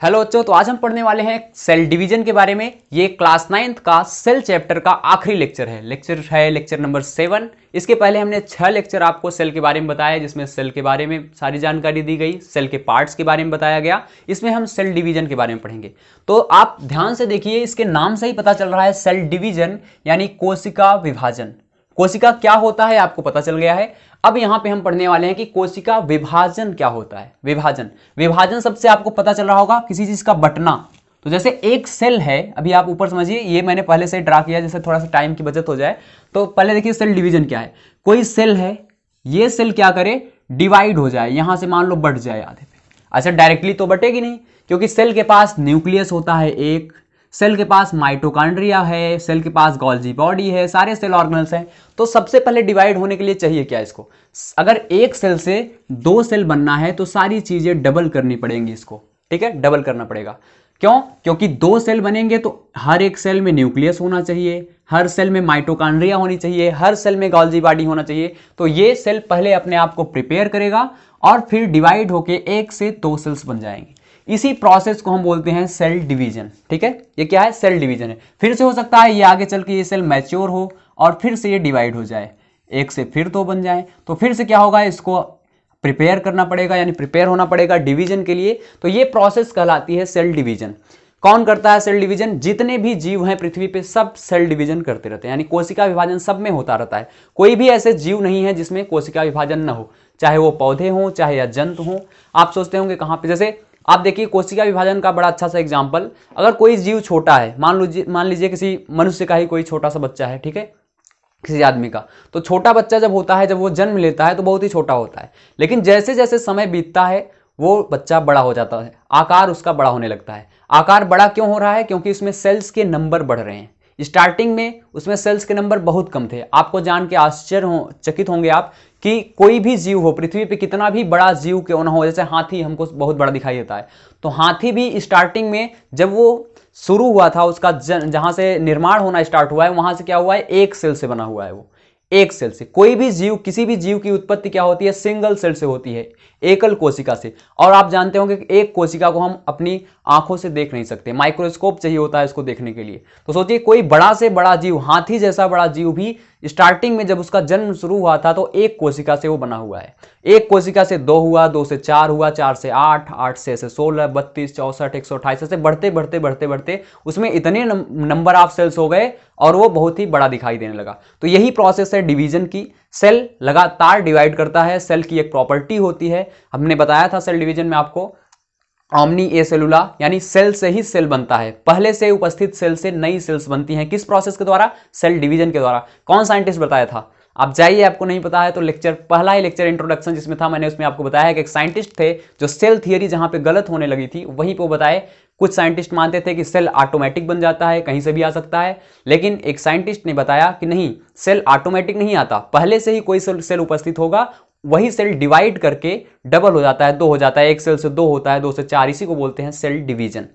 Hello बच्चों, तो आज हम पढ़ने वाले हैं सेल डिवीजन के बारे में। ये क्लास 9th का सेल चैप्टर का आखिरी लेक्चर है। Lecture number 7। इसके पहले हमने 6 लेक्चर आपको सेल के बारे में बताया, जिसमें सेल के बारे में सारी जानकारी दी गई, सेल के पार्ट्स के बारे में बताया गया। इसमें हम सेल डिवीजन के बारे में पढ़ेंगे। तो आप ध्यान से देखिए, इसके नाम से ही पता चल रहा है सेल डिवीजन यानी कोशिका विभाजन। कोशिका क्या होता है आपको पता चल गया है। अब यहां पे हम पढ़ने वाले हैं कि कोशिका विभाजन क्या होता है। विभाजन सबसे आपको पता चल रहा होगा किसी चीज का बंटना। तो जैसे एक सेल है, अभी आप ऊपर समझिए, ये मैंने पहले से ड्रा किया जैसे थोड़ा सा टाइम की बचत हो जाए। तो पहले देखिए सेल डिवीजन क्या है। कोई सेल है, ये सेल क्या करे, डिवाइड हो जाए, यहां से मान लो बढ़ जाए आधे पे। अच्छा, डायरेक्टली तो बटेगी नहीं, क्योंकि सेल के पास न्यूक्लियस होता है एक, सेल के पास माइटोकॉन्ड्रिया है, सेल के पास गोल्जी बॉडी है, सारे सेल ऑर्गेनल्स हैं। तो सबसे पहले डिवाइड होने के लिए चाहिए क्या इसको, अगर एक सेल से 2 सेल बनना है तो सारी चीजें डबल करनी पड़ेंगी इसको। ठीक है, डबल करना पड़ेगा। क्यों? क्योंकि 2 सेल बनेंगे तो हर एक सेल में न्यूक्लियस होना चाहिए, हर सेल में माइटोकॉन्ड्रिया होनी चाहिए, हर सेल में गोल्जी बॉडी होना चाहिए। तो ये सेल पहले अपने आप को प्रिपेयर करेगा और फिर डिवाइड होके 1 से 2 सेल्स बन जाएंगे। इसी प्रोसेस को हम बोलते हैं सेल डिवीजन। ठीक है, ये क्या है, सेल डिवीजन है। फिर से हो सकता है ये आगे चल के ये सेल मैच्योर हो और फिर से ये डिवाइड हो जाए, 1 से फिर 2 बन जाए। तो फिर से क्या होगा, इसको प्रिपेयर करना पड़ेगा, यानी प्रिपेयर होना पड़ेगा डिवीजन के लिए। तो ये प्रोसेस कहलाती है सेल डिवीजन। कौन करता है सेल डिवीजन? जितने भी जीव हैं पृथ्वी पे सब सेल डिवीजन करते रहते हैं, यानी कोशिका विभाजन सब में होता रहता है। कोई भी ऐसे जीव नहीं है जिसमें कोशिका विभाजन न हो, चाहे वो पौधे हों चाहे या जंतु हों। आप सोचते होंगे कहाँ पे, जैसे आप देखिए कोशिका विभाजन का बड़ा अच्छा सा एग्जाम्पल, अगर कोई जीव छोटा है, मान लीजिए किसी मनुष्य का ही कोई छोटा सा बच्चा है, ठीक है, किसी आदमी का। तो छोटा बच्चा जब होता है, जब वो जन्म लेता है तो बहुत ही छोटा होता है, लेकिन जैसे जैसे समय बीतता है वो बच्चा बड़ा हो जाता है, आकार उसका बड़ा होने लगता है। आकार बड़ा क्यों हो रहा है? क्योंकि उसमें सेल्स के नंबर बढ़ रहे हैं। स्टार्टिंग में उसमें सेल्स के नंबर बहुत कम थे। आपको जान के चकित होंगे आप कि कोई भी जीव हो पृथ्वी पे, कितना भी बड़ा जीव क्यों ना हो, जैसे हाथी हमको बहुत बड़ा दिखाई देता है, तो हाथी भी स्टार्टिंग में जब वो शुरू हुआ था, उसका जहां से निर्माण होना स्टार्ट हुआ है, वहां से क्या हुआ है, एक सेल से बना हुआ है वो, एक सेल से। कोई भी जीव, किसी भी जीव की उत्पत्ति क्या होती है, सिंगल सेल से होती है, एकल कोशिका से। और आप जानते होंगे कि एक कोशिका को हम अपनी आंखों से देख नहीं सकते, माइक्रोस्कोप चाहिए होता है इसको देखने के लिए। तो सोचिए कोई बड़ा से बड़ा जीव, हाथी जैसा बड़ा जीव भी स्टार्टिंग में जब उसका जन्म शुरू हुआ था तो एक कोशिका से वो बना हुआ है। एक कोशिका से 2 हुआ, 2 से 4 हुआ, 4 से 8, 8 से 16, 32, 64, 128, ऐसे बढ़ते बढ़ते बढ़ते बढ़ते उसमें इतने नंबर ऑफ सेल्स हो गए और वो बहुत ही बड़ा दिखाई देने लगा। तो यही प्रोसेस है डिवीजन की। सेल लगातार डिवाइड करता है, सेल की एक प्रॉपर्टी होती है, हमने बताया था सेल डिवीजन में आपको, ओमनी ए सेलुला, यानी सेल से ही सेल बनता है, पहले से उपस्थित सेल से नई सेल्स बनती हैं। किस प्रोसेस के द्वारा? सेल डिवीजन के द्वारा। कौन साइंटिस्ट बताया था? आप जाइए, आपको नहीं पता है तो पहला ही लेक्चर इंट्रोडक्शन जिसमें था, मैंने उसमें आपको बताया कि एक साइंटिस्ट थे जो सेल थियरी जहां पे गलत होने लगी थी वहीं पे बताए। कुछ साइंटिस्ट मानते थे कि सेल ऑटोमेटिक बन जाता है, कहीं से भी आ सकता है, लेकिन एक साइंटिस्ट ने बताया कि नहीं, सेल ऑटोमेटिक नहीं आता, पहले से ही कोई सेल उपस्थित होगा, वही सेल डिवाइड करके डबल हो जाता है, 2 हो जाता है, एक सेल से 2 होता है, 2 से 4, इसी को बोलते हैं सेल डिवीजन।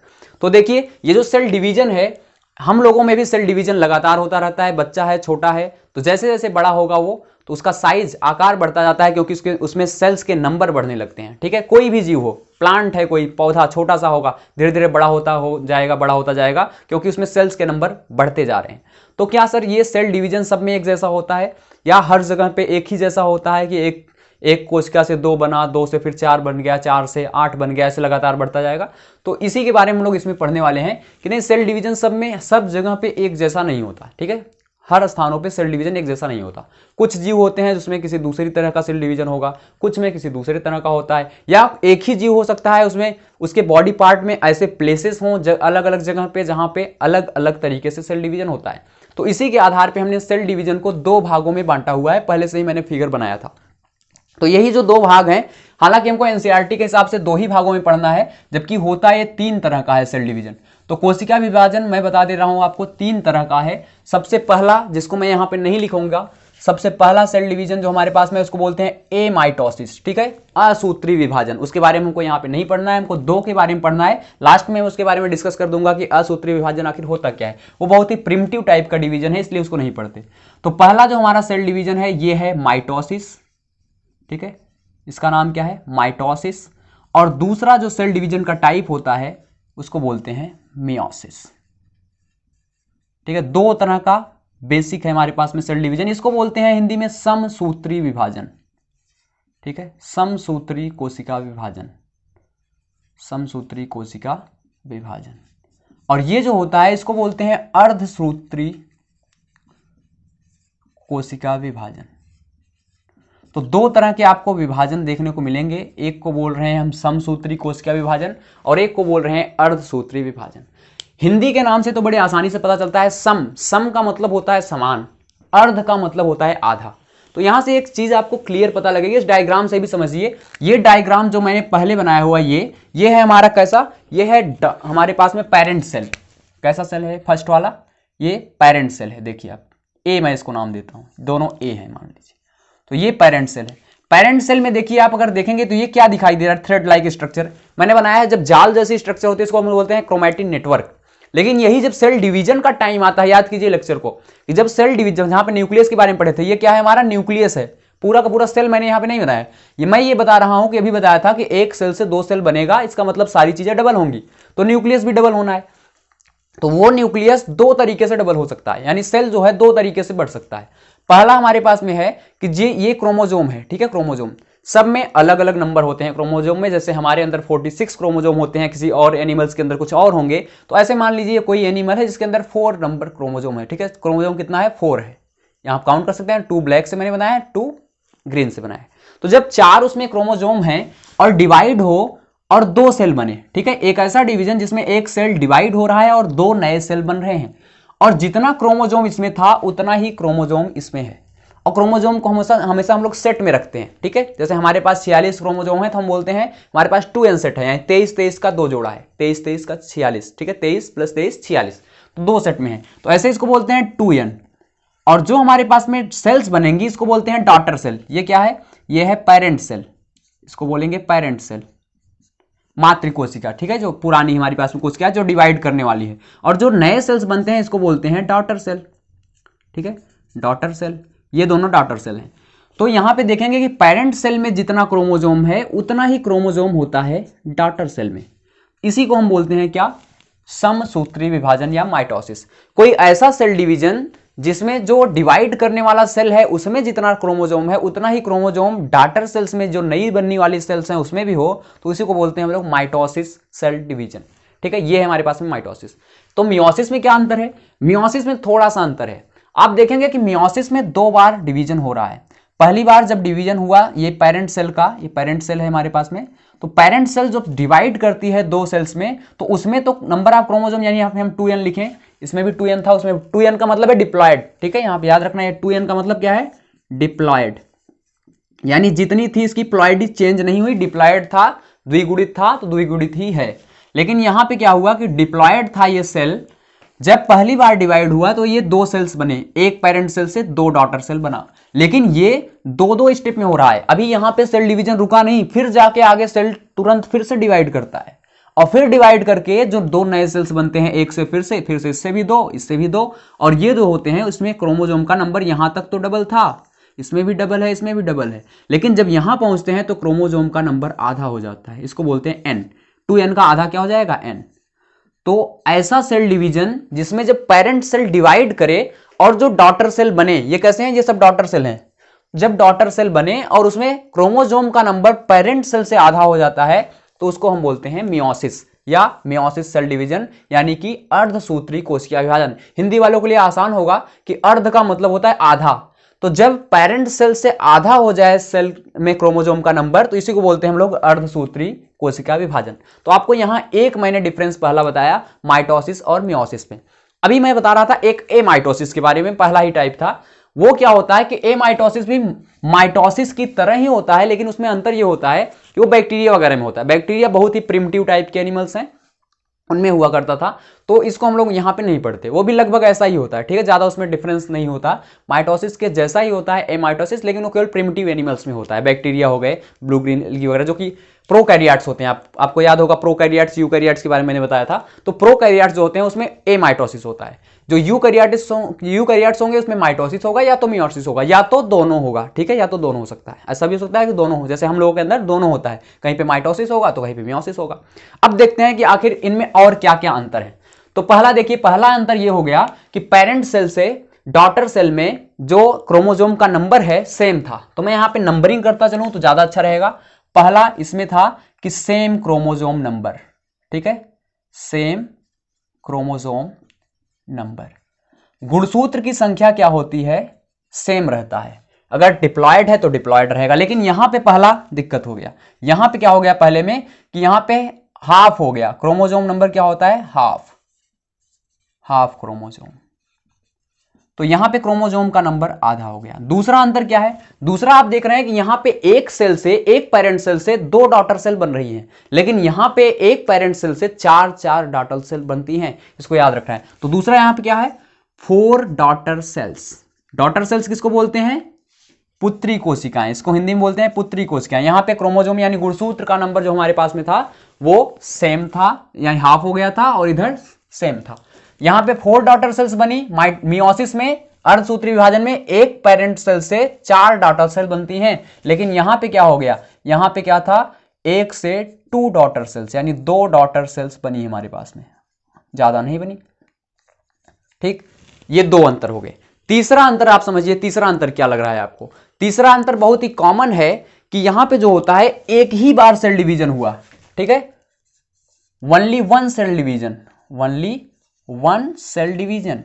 तो देखिए ये जो सेल डिवीजन है, हम लोगों में भी सेल डिवीजन लगातार होता रहता है। बच्चा है, छोटा है, तो जैसे जैसे बड़ा होगा वो, तो उसका साइज, आकार बढ़ता जाता है, क्योंकि उसमें सेल्स के नंबर बढ़ने लगते हैं। ठीक है, कोई भी जीव हो, प्लांट है, कोई पौधा छोटा सा होगा, धीरे धीरे बड़ा होता जाएगा, क्योंकि उसमें सेल्स के नंबर बढ़ते जा रहे हैं। तो क्या सर ये सेल डिवीजन सब में एक जैसा होता है, या हर जगह पे एक ही जैसा होता है कि एक कोशिका से 2 बना, 2 से फिर 4 बन गया, 4 से 8 बन गया, ऐसे लगातार बढ़ता जाएगा? तो इसी के बारे में हम लोग इसमें पढ़ने वाले हैं कि नहीं, सेल डिवीजन सब में, सब जगह पे एक जैसा नहीं होता। ठीक है, हर स्थानों पे सेल डिवीजन एक जैसा नहीं होता। कुछ जीव होते हैं जिसमें किसी दूसरी तरह का सेल डिवीजन होगा, कुछ में किसी दूसरे तरह का होता है, या एक ही जीव हो सकता है उसमें उसके बॉडी पार्ट में ऐसे प्लेसेस हों अलग अलग जगह पे, जहां पे अलग अलग तरीके से सेल डिवीजन होता है। तो इसी के आधार पर हमने सेल डिवीजन को 2 भागों में बांटा हुआ है, पहले से ही मैंने फिगर बनाया था। तो यही जो 2 भाग हैं, हालांकि हमको एनसीईआरटी के हिसाब से 2 ही भागों में पढ़ना है, जबकि होता है 3 तरह का है सेल डिवीजन। तो कोशिका विभाजन मैं बता दे रहा हूं आपको 3 तरह का है। सबसे पहला, जिसको मैं यहां पे नहीं लिखूंगा, सबसे पहला सेल डिवीजन जो हमारे पास में, उसको बोलते हैं ए माइटोसिस। ठीक है, असूत्री विभाजन। उसके बारे में हमको यहाँ पे नहीं पढ़ना है, हमको 2 के बारे में पढ़ना है। लास्ट में उसके बारे में डिस्कस कर दूंगा कि असूत्री विभाजन आखिर होता क्या है। वो बहुत ही प्रिमिटिव टाइप का डिवीजन है, इसलिए उसको नहीं पढ़ते। तो पहला जो हमारा सेल डिवीजन है ये है माइटोसिस। ठीक है, इसका नाम क्या है, माइटोसिस। और दूसरा जो सेल डिवीजन का टाइप होता है उसको बोलते हैं मियोसिस। ठीक है, दो तरह का बेसिक है हमारे पास में सेल डिवीजन, इसको बोलते हैं हिंदी में समसूत्री विभाजन। ठीक है, समसूत्री कोशिका विभाजन, समसूत्री कोशिका विभाजन। और ये जो होता है इसको बोलते हैं अर्धसूत्री कोशिका विभाजन। तो दो तरह के आपको विभाजन देखने को मिलेंगे, एक को बोल रहे हैं हम समसूत्री कोशिका विभाजन और एक को बोल रहे हैं अर्धसूत्री विभाजन। हिंदी के नाम से तो बड़े आसानी से पता चलता है, सम का मतलब होता है समान, अर्ध का मतलब होता है आधा। तो यहां से एक चीज आपको क्लियर पता लगेगी, इस डायग्राम से भी समझिए। ये डायग्राम जो मैंने पहले बनाया हुआ ये है हमारा कैसा, ये है हमारे पास में पेरेंट सेल। कैसा सेल है फर्स्ट वाला, ये पेरेंट सेल है। देखिए आप, ए मैं इसको नाम देता हूं, दोनों ए है मान लीजिए। तो ये पेरेंट सेल है। पेरेंट सेल में देखिए आप अगर देखेंगे तो ये क्या दिखाई दे रहा है, थ्रेड लाइक स्ट्रक्चर मैंने बनाया है। जब जाल जैसी स्ट्रक्चर होती है इसको हम बोलते हैं क्रोमैटिन नेटवर्क। लेकिन यही जब सेल डिवीजन का टाइम आता है, याद कीजिए लेक्चर को, कि जब सेल डिवीजन, जहां पे न्यूक्लियस के बारे में पढ़े थे, ये क्या है हमारा न्यूक्लियस है। पूरा का पूरा सेल मैंने यहाँ पे नहीं बनाया, मैं ये बता रहा हूं कि अभी बताया था कि एक सेल से दो सेल बनेगा, इसका मतलब सारी चीजें डबल होंगी, तो न्यूक्लियस भी डबल होना है। तो वो न्यूक्लियस दो तरीके से डबल हो सकता है, यानी सेल जो है दो तरीके से बढ़ सकता है। पहला हमारे पास में है कि ये क्रोमोजोम है। ठीक है, क्रोमोजोम सब में अलग अलग नंबर होते हैं क्रोमोजोम में। जैसे हमारे अंदर 46 क्रोमोजोम होते हैं, किसी और एनिमल्स के अंदर कुछ और होंगे। तो ऐसे मान लीजिए कोई एनिमल है जिसके अंदर 4 नंबर क्रोमोजोम है। ठीक है, क्रोमोजोम कितना है, 4 है। यहाँ काउंट कर सकते हैं, 2 ब्लैक से मैंने बनाया है, 2 ग्रीन से बनाया है। तो जब 4 उसमें क्रोमोजोम है और डिवाइड हो और 2 सेल बने, ठीक है, एक ऐसा डिवीजन जिसमें एक सेल डिवाइड हो रहा है और 2 नए सेल बन रहे हैं, और जितना क्रोमोजोम इसमें था उतना ही क्रोमोजोम इसमें है। और क्रोमोजोम को हमेशा हम लोग सेट में रखते हैं। ठीक है, जैसे हमारे पास 46 क्रोमोजोम है तो हम बोलते हैं हमारे पास 2n सेट है, यानी 23 का 2 जोड़ा है, 23 का 46। ठीक है, 23 + 23 46, तो 2 सेट में है, तो ऐसे इसको बोलते हैं 2n। और जो हमारे पास में सेल्स बनेंगी इसको बोलते हैं डॉटर सेल। ये क्या है, ये है पेरेंट सेल, इसको बोलेंगे पेरेंट सेल, मातृकोशिका। ठीक है, जो पुरानी हमारी पास में कोशिका जो डिवाइड करने वाली है। और जो नए सेल्स बनते हैं इसको बोलते हैं डॉटर सेल। ठीक है, डॉटर सेल, ये दोनों डॉटर सेल हैं। तो यहां पे देखेंगे कि पेरेंट सेल में जितना क्रोमोजोम है उतना ही क्रोमोजोम होता है डॉटर सेल में। इसी को हम बोलते हैं क्या, समसूत्री विभाजन या माइटोसिस। कोई ऐसा सेल डिवीजन जिसमें जो डिवाइड करने वाला सेल है उसमें जितना क्रोमोजोम है उतना ही क्रोमोजोम डॉटर सेल्स में जो नई बनने वाली सेल्स हैं उसमें भी हो, तो इसी को बोलते हैं हम लोग माइटोसिस सेल डिवीजन। ठीक है, ये है हमारे पास में माइटोसिस। तो मियोसिस में क्या अंतर है, मियोसिस में थोड़ा सा अंतर है। आप देखेंगे कि मियोसिस में 2 बार डिवीजन हो रहा है। पहली बार जब डिवीजन हुआ ये पेरेंट सेल का, ये पेरेंट सेल है हमारे पास में, तो पेरेंट सेल जब डिवाइड करती है 2 सेल्स में, तो उसमें तो नंबर ऑफ क्रोमोसोम, यानी यहाँ पे हम 2n लिखें, इसमें भी 2n था, उसमें 2n का मतलब है डिप्लॉयड। ठीक है, यहाँ पे याद रखना है 2n का मतलब क्या है, डिप्लॉयड, यानी जितनी थी इसकी प्लॉयडी चेंज नहीं हुई, डिप्लॉयड था, द्विगुणित था तो द्विगुणित ही है। लेकिन यहाँ पे क्या हुआ कि डिप्लॉयड था ये सेल, जब पहली बार डिवाइड हुआ तो ये 2 सेल्स बने, एक पेरेंट सेल से 2 डॉटर सेल बना। लेकिन ये 2-2 स्टेप में हो रहा है, अभी यहाँ पे सेल डिवीजन रुका नहीं, फिर जाके आगे सेल तुरंत फिर से डिवाइड करता है, और फिर डिवाइड करके जो 2 नए सेल्स बनते हैं, एक से फिर से इससे भी 2, इससे भी 2, और ये 2 होते हैं, उसमें क्रोमोजोम का नंबर यहां तक तो डबल था, इसमें भी डबल है, इसमें भी डबल है, लेकिन जब यहां पहुंचते हैं तो क्रोमोजोम का नंबर आधा हो जाता है, इसको बोलते हैं n। 2n का आधा क्या हो जाएगा, n। तो ऐसा सेल डिवीजन जिसमें जब पेरेंट सेल डिवाइड करे और जो डॉटर सेल बने, ये कैसे हैं, ये सब डॉटर सेल हैं, जब डॉटर सेल बने और उसमें क्रोमोजोम का नंबर पेरेंट सेल से आधा हो जाता है, तो उसको हम बोलते हैं मियोसिस या मियोसिस सेल डिवीजन, यानी कि अर्धसूत्री कोशिका विभाजन। हिंदी वालों के लिए आसान होगा कि अर्ध का मतलब होता है आधा, तो जब पेरेंट सेल से आधा हो जाए सेल में क्रोमोजोम का नंबर, तो इसी को बोलते हैं हम लोग अर्धसूत्री कोशिका विभाजन। तो आपको यहां एक मैंने डिफरेंस पहला बताया माइटोसिस और मियोसिस में। अभी मैं बता रहा था एक एमाइटोसिस के बारे में, पहला ही टाइप था। वो क्या होता है कि एमाइटोसिस भी माइटोसिस की तरह ही होता है, लेकिन उसमें अंतर ये होता है कि वो बैक्टीरिया वगैरह में होता है। बैक्टीरिया बहुत ही प्रिमिटिव टाइप के एनिमल्स हैं, उनमें हुआ करता था, तो इसको हम लोग यहाँ पे नहीं पढ़ते। वो भी लगभग ऐसा ही होता है, ठीक है, ज्यादा उसमें डिफरेंस नहीं होता, माइटोसिस के जैसा ही होता है एमाइटोसिस, लेकिन वो केवल प्रिमिटिव एनिमल्स में होता है। बैक्टीरिया हो गए, ब्लू ग्रीन एल्गी वगैरह, जो कि प्रोकैरियोट्स होते हैं। आपको याद होगा प्रोकैरियोट्स यूकैरियोट्स के बारे में मैंने बताया था। तो प्रोकैरियोट्स जो होते हैं उसमें एमाइटोसिस होता है, जो यूकैरियोट्स होंगे उसमें माइटोसिस होगा या तो मियोसिस होगा या तो दोनों होगा, ठीक है, या तो दोनों हो सकता है, ऐसा भी हो सकता है कि दोनों हो, जैसे हम लोगों के अंदर दोनों होता है, कहीं पे माइटोसिस होगा तो कहीं पे मियोसिस होगा। अब देखते हैं कि आखिर इनमें और क्या क्या अंतर है। तो पहला देखिए, पहला अंतर यह हो गया कि पेरेंट सेल से डॉटर सेल में जो क्रोमोसोम का नंबर है सेम था। तो मैं यहां पे नंबरिंग करता चलूं तो ज्यादा अच्छा रहेगा। पहला इसमें था कि सेम क्रोमोसोम नंबर, ठीक है, सेम क्रोमोसोम नंबर। गुणसूत्र की संख्या क्या होती है, सेम रहता है। अगर डिप्लॉयड है तो डिप्लॉयड रहेगा, लेकिन यहां पे पहला दिक्कत हो गया। यहां पे क्या हो गया पहले में कि यहां पे हाफ हो गया, क्रोमोसोम नंबर क्या होता है, हाफ, हाफ क्रोमोसोम। तो यहां पे क्रोमोसोम का नंबर आधा हो गया। दूसरा अंतर क्या है, दूसरा आप देख रहे हैं कि यहां पे एक सेल से, एक पेरेंट सेल से 2 डॉटर सेल बन रही हैं, लेकिन यहां पे एक पेरेंट सेल से 4 डॉटर सेल बनती हैं, इसको याद रखना है। तो दूसरा यहां पे क्या है, 4 डॉटर सेल्स। डॉटर सेल्स किसको बोलते हैं, पुत्री कोशिकाएं, इसको हिंदी में बोलते हैं पुत्री कोशिकाएं। यहां पे क्रोमोसोम यानी गुणसूत्र का नंबर जो हमारे पास में था वो सेम था, यानी हाफ हो गया था, और इधर सेम था। यहां पे 4 डॉटर सेल्स बनी। मियोसिस में, अर्धसूत्री विभाजन में, एक पेरेंट सेल से 4 डॉटर सेल बनती हैं, लेकिन यहां पे क्या हो गया, यहां पे क्या था, 1 से 2 डॉटर सेल्स, यानी 2 डॉटर सेल्स बनी हमारे पास में, ज्यादा नहीं बनी, ठीक। ये 2 अंतर हो गए। तीसरा अंतर आप समझिए, तीसरा अंतर क्या लग रहा है आपको, तीसरा अंतर बहुत ही कॉमन है कि यहां पे जो होता है एक ही बार सेल डिवीजन हुआ, ठीक है, only 1 cell division, only 1 cell division,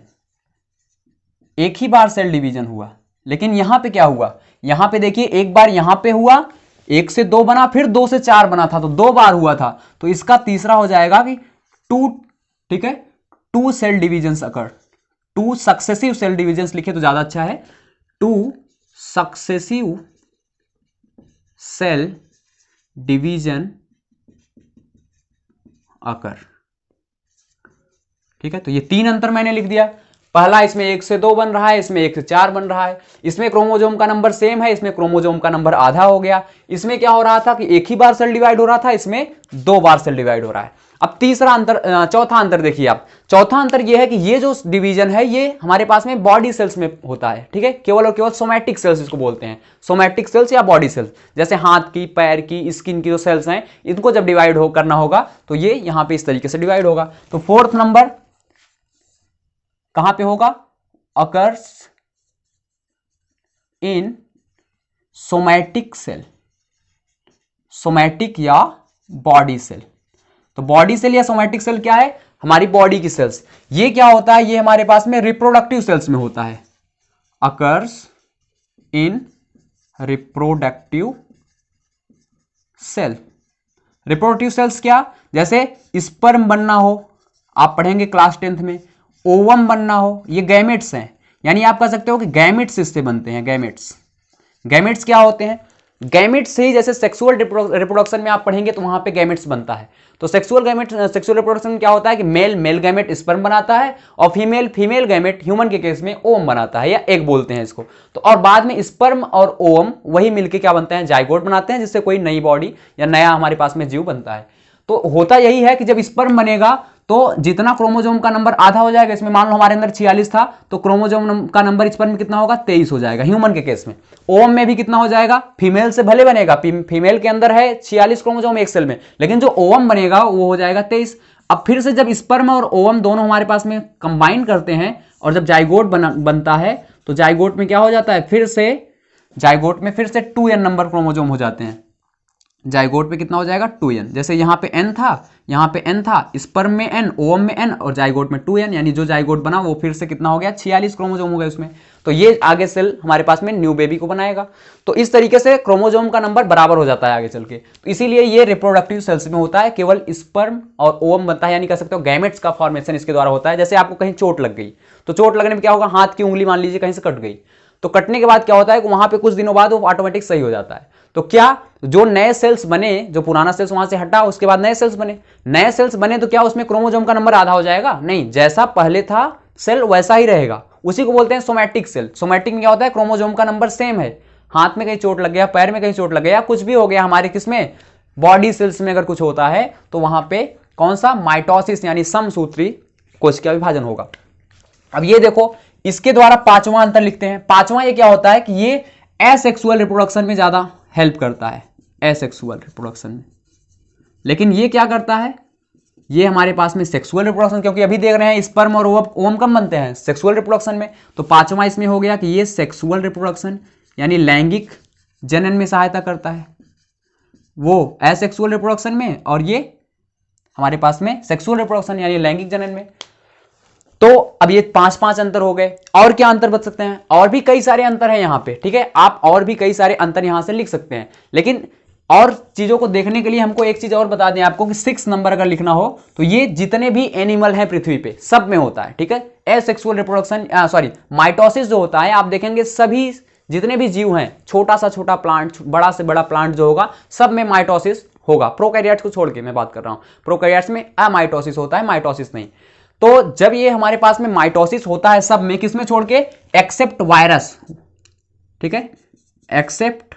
एक ही बार सेल डिवीजन हुआ। लेकिन यहां पे क्या हुआ, यहां पे देखिए एक बार यहां पे हुआ, 1 से 2 बना, फिर 2 से 4 बना था, तो 2 बार हुआ था। तो इसका तीसरा हो जाएगा कि 2, ठीक है, 2 cell division occur, 2 successive cell division लिखे तो ज्यादा अच्छा है, 2 सक्सेसिव सेल डिवीजन अकर, ठीक है। तो ये 3 अंतर मैंने लिख दिया। पहला, इसमें 1 से 2 बन रहा है, इसमें 1 से 4 बन रहा है, इसमें क्रोमोसोम का नंबर सेम है, इसमें क्रोमोसोम का नंबर आधा हो गया। इसमें क्या हो रहा था कि एक ही बार सेल डिवाइड हो रहा था, इसमें 2 बार सेल डिवाइड हो रहा है। अब तीसरा अंतर, चौथा अंतर देखिए आप, चौथा अंतर यह है कि ये जो डिवीजन है ये हमारे पास में बॉडी सेल्स में होता है, ठीक है, केवल और केवल सोमैटिक सेल्स इसको बोलते हैं, सोमैटिक सेल्स या बॉडी सेल्स। जैसे हाथ की, पैर की, स्किन की जो सेल्स हैं, इनको जब डिवाइड करना होगा तो ये यहां पे इस तरीके से डिवाइड होगा। तो 4th नंबर कहां पे होगा, occurs in somatic cell, somatic या बॉडी सेल। तो बॉडी सेल या सोमैटिक सेल क्या है, हमारी बॉडी की सेल्स। ये क्या होता है, ये हमारे पास में रिप्रोडक्टिव सेल्स में होता है, occurs in reproductive cell. Reproductive cells क्या, जैसे स्पर्म बनना हो, आप पढ़ेंगे क्लास 10th में, ओवम बनना हो, ये गैमेट्स हैं, यानी आप कह सकते हो कि गैमेट्स इससे बनते हैं, गैमेट्स। गैमेट्स क्या होते हैं, गैमेट्स से ही, जैसे सेक्सुअल रिप्रोडक्शन में आप पढ़ेंगे तो वहां पे गैमेट्स बनता है। तो सेक्सुअल रिप्रोडक्शन में क्या होता है कि मेल गैमेट स्पर्म बनाता है, और फीमेल गैमेट ह्यूमन के केस में ओवम बनाता है, या एग बोलते हैं इसको। तो और बाद में स्पर्म और ओवम वही मिलके क्या बनते हैं, जाइगोट बनाते हैं, जिससे कोई नई बॉडी या नया हमारे पास में जीव बनता है। तो होता यही है कि जब स्पर्म बनेगा तो जितना क्रोमोसोम का नंबर आधा हो जाएगा, इसमें मान लो हमारे अंदर 46 था, तो क्रोमोसोम का नंबर स्पर्म में कितना होगा, 23 हो जाएगा ह्यूमन के केस में। ओवम में भी कितना हो जाएगा, फीमेल से भले बनेगा, फीमेल के अंदर है 46 क्रोमोसोम एक सेल में, लेकिन जो ओवम बनेगा वो हो जाएगा 23। अब फिर से जब स्पर्म और ओवम दोनों हमारे पास में कंबाइन करते हैं और जब जाइगोट बनता है, तो जाइगोट में क्या हो जाता है, फिर से जाइगोट में फिर से 2n नंबर क्रोमोसोम हो जाते हैं। जाइगोट पे कितना हो जाएगा, 2n। जैसे यहाँ पे n था, यहाँ पे n था, स्पर्म में n, ओवम में n, और जाइगोट में 2n, यानी जो जाइगोट बना वो फिर से कितना हो गया, 46 क्रोमोसोम हो गए उसमें। तो ये आगे सेल हमारे पास में न्यू बेबी को बनाएगा। तो इस तरीके से क्रोमोसोम का नंबर बराबर हो जाता है आगे चल के। तो इसीलिए ये रिप्रोडक्टिव सेल्स में होता है, केवल स्पर्म और ओवम बनता है, यानी कह सकते हो गैमेट्स का फॉर्मेशन इसके द्वारा होता है। जैसे आपको कहीं चोट लग गई, तो चोट लगने में क्या होगा, हाथ की उंगली मान लीजिए कहीं से कट गई, तो कटने के बाद क्या होता है कि वहां पे कुछ दिनों बाद वो ऑटोमेटिक सही हो जाता है। तो क्या जो नए सेल्स बने, जो पुराना सेल्स वहां से हटा, उसके बाद नए सेल्स बने, नए सेल्स बने तो क्या उसमें क्रोमोसोम का नंबर आधा हो जाएगा, नहीं, जैसा पहले था सेल वैसा ही रहेगा। उसी को बोलते हैं सोमैटिक सेल। सोमैटिक में क्या होता है, क्रोमोसोम का नंबर सेम है, हाथ में कहीं चोट लग गया, पैर में कहीं चोट लग गया, कुछ भी हो गया हमारे किसमें, बॉडी सेल्स में अगर कुछ होता है, तो वहां पे कौन सा, माइटोसिस यानी समसूत्री कोशिका विभाजन होगा। अब ये देखो, इसके द्वारा पांचवा अंतर लिखते हैं। पांचवा ये क्या होता है कि ये एसेक्सुअल रिप्रोडक्शन में ज्यादा हेल्प करता है, एसेक्सुअल रिप्रोडक्शन में। लेकिन ये क्या करता है, ये हमारे पास में सेक्सुअल रिप्रोडक्शन, क्योंकि अभी देख रहे हैं स्पर्म और ओवम कब बनते हैं, सेक्सुअल रिप्रोडक्शन में। तो पांचवा इसमें हो गया कि ये सेक्सुअल रिप्रोडक्शन यानी लैंगिक जनन में सहायता करता है, वो एसेक्सुअल रिप्रोडक्शन में, और ये हमारे पास में सेक्सुअल रिप्रोडक्शन यानी लैंगिक जनन में। तो अब ये पांच पांच अंतर हो गए। और क्या अंतर बच सकते हैं, और भी कई सारे अंतर हैं यहाँ पे, ठीक है। आप और भी कई सारे अंतर यहां से लिख सकते हैं, लेकिन और चीजों को देखने के लिए हमको एक चीज और बता दें आपको कि 6 नंबर अगर लिखना हो तो ये जितने भी एनिमल हैं पृथ्वी पे सब में होता है, ठीक है। एसेक्सुअल रिप्रोडक्शन माइटोसिस जो होता है, आप देखेंगे सभी जितने भी जीव हैं, छोटा सा छोटा प्लांट, बड़ा से बड़ा प्लांट जो होगा, सब में माइटोसिस होगा। प्रोकैरियोट्स को छोड़ के मैं बात कर रहा हूं, प्रोकैरियोट्स में अमाइटोसिस होता है, माइटोसिस नहीं। तो जब ये हमारे पास में माइटोसिस होता है सब में, किसमें छोड़ के, एक्सेप्ट वायरस, ठीक है, एक्सेप्ट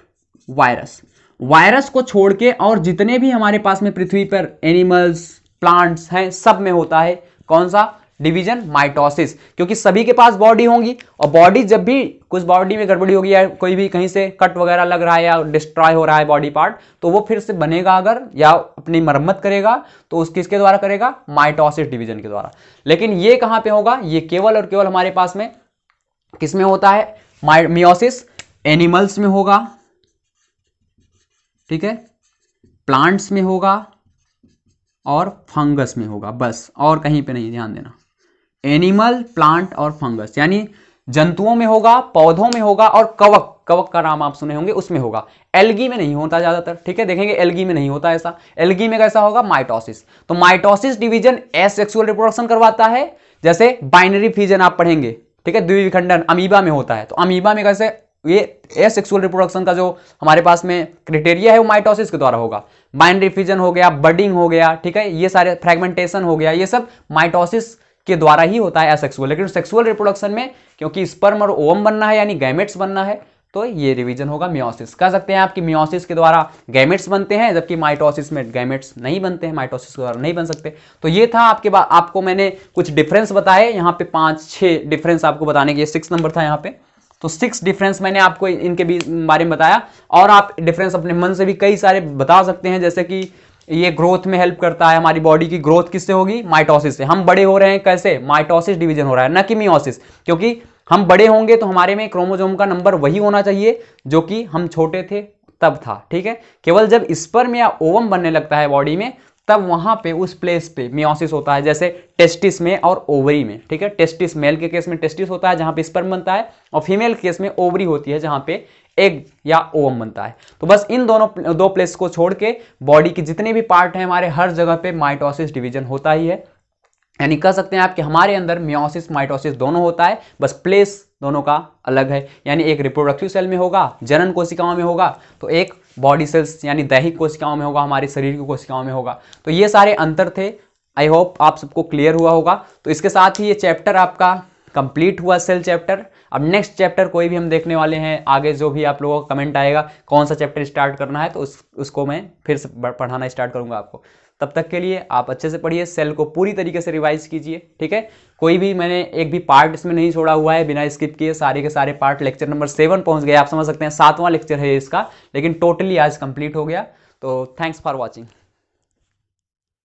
वायरस, वायरस को छोड़ के और जितने भी हमारे पास में पृथ्वी पर एनिमल्स प्लांट्स हैं सब में होता है कौन सा डिवीजन, माइटोसिस। क्योंकि सभी के पास बॉडी होंगी, और बॉडी जब भी कुछ बॉडी में गड़बड़ी होगी या कोई भी कहीं से कट वगैरह लग रहा है या डिस्ट्रॉय हो रहा है बॉडी पार्ट, तो वो फिर से बनेगा अगर या अपनी मरम्मत करेगा तो उस किसके द्वारा करेगा, माइटोसिस डिवीजन के द्वारा। लेकिन ये कहां पे होगा, ये केवल और केवल हमारे पास में किसमें होता है, मियोसिस एनिमल्स में होगा, ठीक है, प्लांट्स में होगा और फंगस में होगा, बस, और कहीं पे नहीं, ध्यान देना। एनिमल, प्लांट और फंगस यानी जंतुओं में होगा, पौधों में होगा, और कवक, कवक का नाम आप सुने होंगे, उसमें होगा। एल्गी में नहीं होता ज्यादातर, ठीक है, देखेंगे एल्गी में नहीं होता ऐसा। एल्गी में कैसा होगा, माइटोसिस। तो माइटोसिस डिवीजन एसेक्सुअल रिप्रोडक्शन करवाता है, जैसे बाइनरी फिजन आप पढ़ेंगे, ठीक है, द्विविखंडन अमीबा में होता है। तो अमीबा में कैसे ये एसेक्सुअल रिप्रोडक्शन का जो हमारे पास में क्राइटेरिया है वो माइटोसिस के द्वारा होगा। बाइनरी फिजन हो गया, बडिंग हो गया, ठीक है, ये सारे फ्रेगमेंटेशन हो गया, ये सब माइटोसिस के द्वारा ही होता है एसेक्सुअल। लेकिन सेक्सुअल रिप्रोडक्शन में क्योंकि स्पर्म और ओवम बनना है यानी गैमेट्स बनना है, तो ये रिवीजन होगा मियोसिस। कह सकते हैं आपकी मियोसिस के द्वारा गैमेट्स बनते हैं, जबकि माइटोसिस में गैमेट्स नहीं बनते हैं, माइटोसिस के द्वारा नहीं बन सकते। तो ये था आपको मैंने कुछ डिफरेंस बताए, यहाँ पे 5-6 डिफरेंस आपको बताने के, 6 नंबर था यहाँ पे, तो 6 डिफरेंस मैंने आपको इनके बारे में बताया। और आप डिफरेंस अपने मन से भी कई सारे बता सकते हैं, जैसे कि ये ग्रोथ में हेल्प करता है, हमारी बॉडी की ग्रोथ किससे होगी, माइटोसिस से। हम बड़े हो रहे हैं कैसे, माइटोसिस डिवीजन हो रहा है, ना कि मियोसिस। क्योंकि हम बड़े होंगे तो हमारे में क्रोमोसोम का नंबर वही होना चाहिए जो कि हम छोटे थे तब था, ठीक है। केवल जब स्पर्म या ओवम बनने लगता है बॉडी में, तब वहां पे उस प्लेस पे मियोसिस होता है, जैसे टेस्टिस में और ओवरी में, ठीक है। टेस्टिस, मेल के केस में टेस्टिस होता है जहां पे स्पर्म बनता है, और फीमेल के केस में ओवरी होती है जहां पे एग या ओवम बनता है। तो बस इन दोनों दो प्लेस को छोड़ के बॉडी के जितने भी पार्ट हैं हमारे, हर जगह पे माइटोसिस डिवीजन होता ही है। यानी कह सकते हैं आप कि हमारे अंदर मियोसिस माइटोसिस दोनों होता है, बस प्लेस दोनों का अलग है। यानी एक रिप्रोडक्टिव सेल में होगा, जनन कोशिकाओं में होगा, तो एक बॉडी सेल्स यानी दैहिक कोशिकाओं में होगा, हमारे शरीर की कोशिकाओं में होगा। तो ये सारे अंतर थे। आई होप आप सबको क्लियर हुआ होगा। तो इसके साथ ही ये चैप्टर आपका कंप्लीट हुआ, सेल चैप्टर। अब नेक्स्ट चैप्टर कोई भी हम देखने वाले हैं आगे, जो भी आप लोगों का कमेंट आएगा कौन सा चैप्टर स्टार्ट करना है, तो उसको मैं फिर से पढ़ाना स्टार्ट करूंगा आपको। तब तक के लिए आप अच्छे से पढ़िए, सेल को पूरी तरीके से रिवाइज कीजिए, ठीक है। कोई भी मैंने एक भी पार्ट इसमें नहीं छोड़ा हुआ है, बिना स्किप किए सारे के सारे पार्ट। लेक्चर नंबर 7 पहुंच गए, आप समझ सकते हैं 7वां लेक्चर है इसका, लेकिन टोटली आज कंप्लीट हो गया। तो थैंक्स फॉर वॉचिंग।